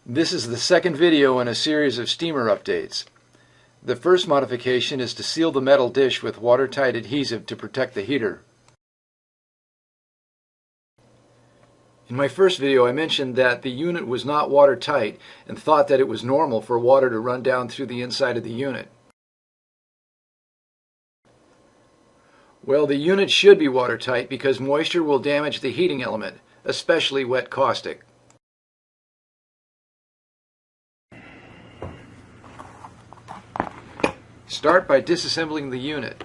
This is the second video in a series of steamer updates. The first modification is to seal the metal dish with watertight adhesive to protect the heater. In my first video I mentioned that the unit was not watertight and thought that it was normal for water to run down through the inside of the unit. Well, the unit should be watertight because moisture will damage the heating element, especially wet caustic. Start by disassembling the unit.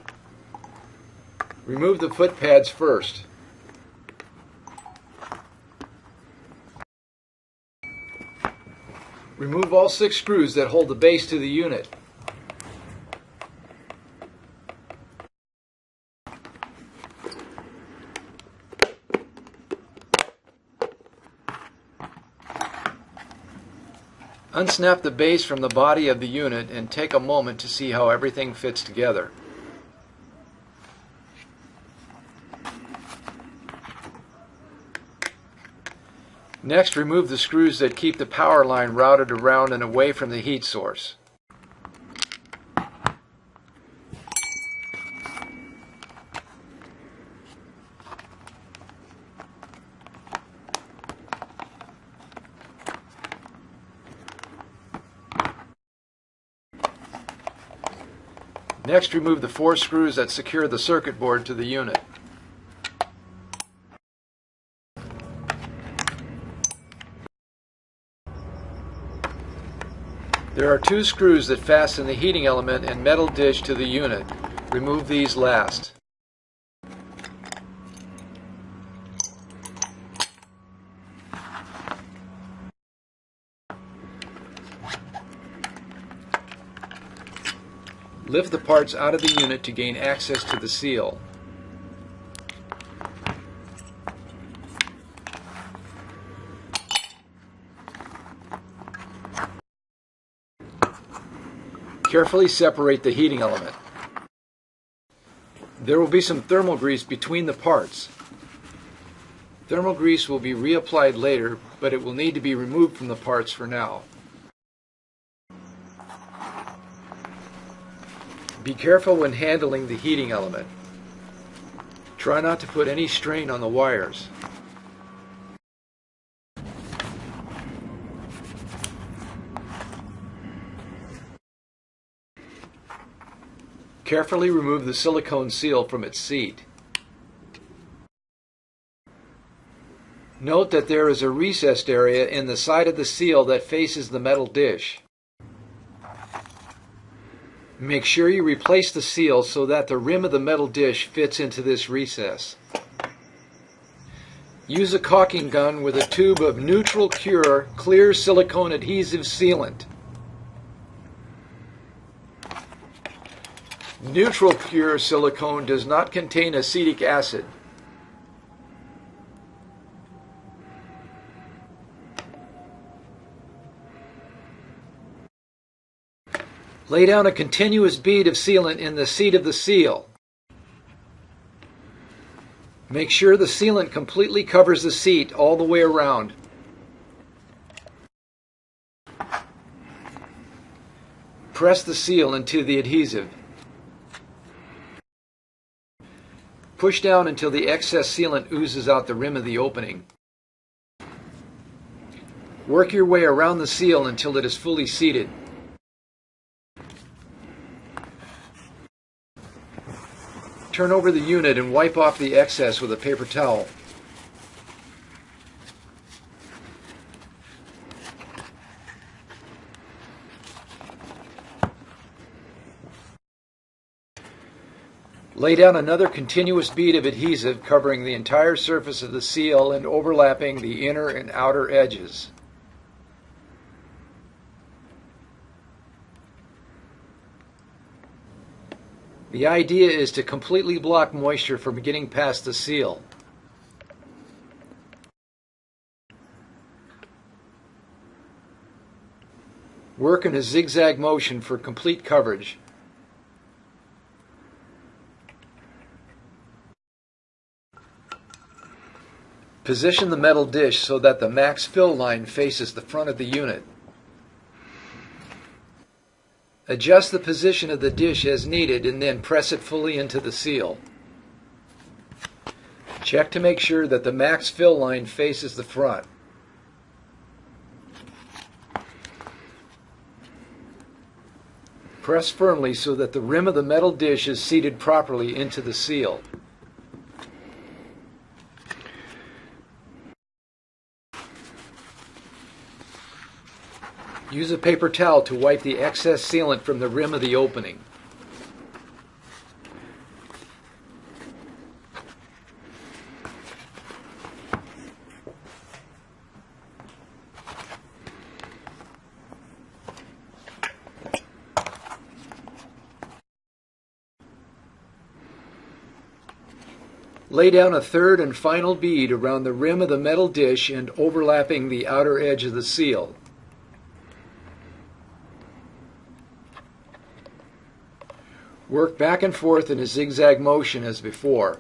Remove the foot pads first. Remove all 6 screws that hold the base to the unit. Unsnap the base from the body of the unit and take a moment to see how everything fits together. Next, remove the screws that keep the power line routed around and away from the heat source. Next, remove the 4 screws that secure the circuit board to the unit. There are 2 screws that fasten the heating element and metal dish to the unit. Remove these last. Lift the parts out of the unit to gain access to the seal. Carefully separate the heating element. There will be some thermal grease between the parts. Thermal grease will be reapplied later, but it will need to be removed from the parts for now. Be careful when handling the heating element. Try not to put any strain on the wires. Carefully remove the silicone seal from its seat. Note that there is a recessed area in the side of the seal that faces the metal dish. Make sure you replace the seal so that the rim of the metal dish fits into this recess. Use a caulking gun with a tube of neutral cure clear silicone adhesive sealant. Neutral pure silicone does not contain acetic acid. Lay down a continuous bead of sealant in the seat of the seal. Make sure the sealant completely covers the seat all the way around. Press the seal into the adhesive. Push down until the excess sealant oozes out the rim of the opening. Work your way around the seal until it is fully seated. Turn over the unit and wipe off the excess with a paper towel. Lay down another continuous bead of adhesive covering the entire surface of the seal and overlapping the inner and outer edges. The idea is to completely block moisture from getting past the seal. Work in a zigzag motion for complete coverage. Position the metal dish so that the max fill line faces the front of the unit. Adjust the position of the dish as needed and then press it fully into the seal. Check to make sure that the max fill line faces the front. Press firmly so that the rim of the metal dish is seated properly into the seal. Use a paper towel to wipe the excess sealant from the rim of the opening. Lay down a third and final bead around the rim of the metal dish and overlapping the outer edge of the seal. Work back and forth in a zigzag motion as before.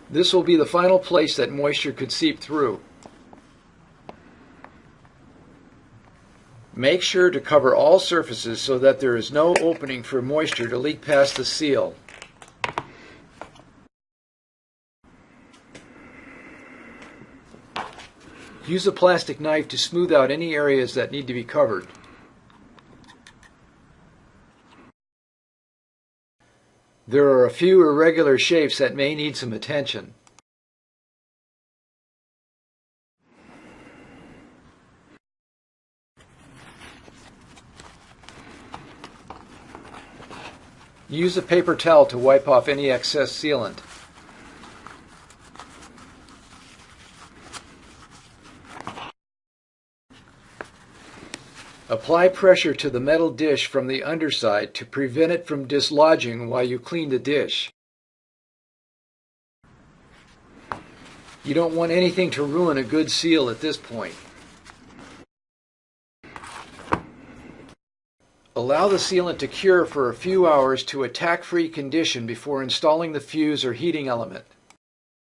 This will be the final place that moisture could seep through. Make sure to cover all surfaces so that there is no opening for moisture to leak past the seal. Use a plastic knife to smooth out any areas that need to be covered. There are a few irregular shapes that may need some attention. Use a paper towel to wipe off any excess sealant. Apply pressure to the metal dish from the underside to prevent it from dislodging while you clean the dish. You don't want anything to ruin a good seal at this point. Allow the sealant to cure for a few hours to a tack-free condition before installing the fuse or heating element.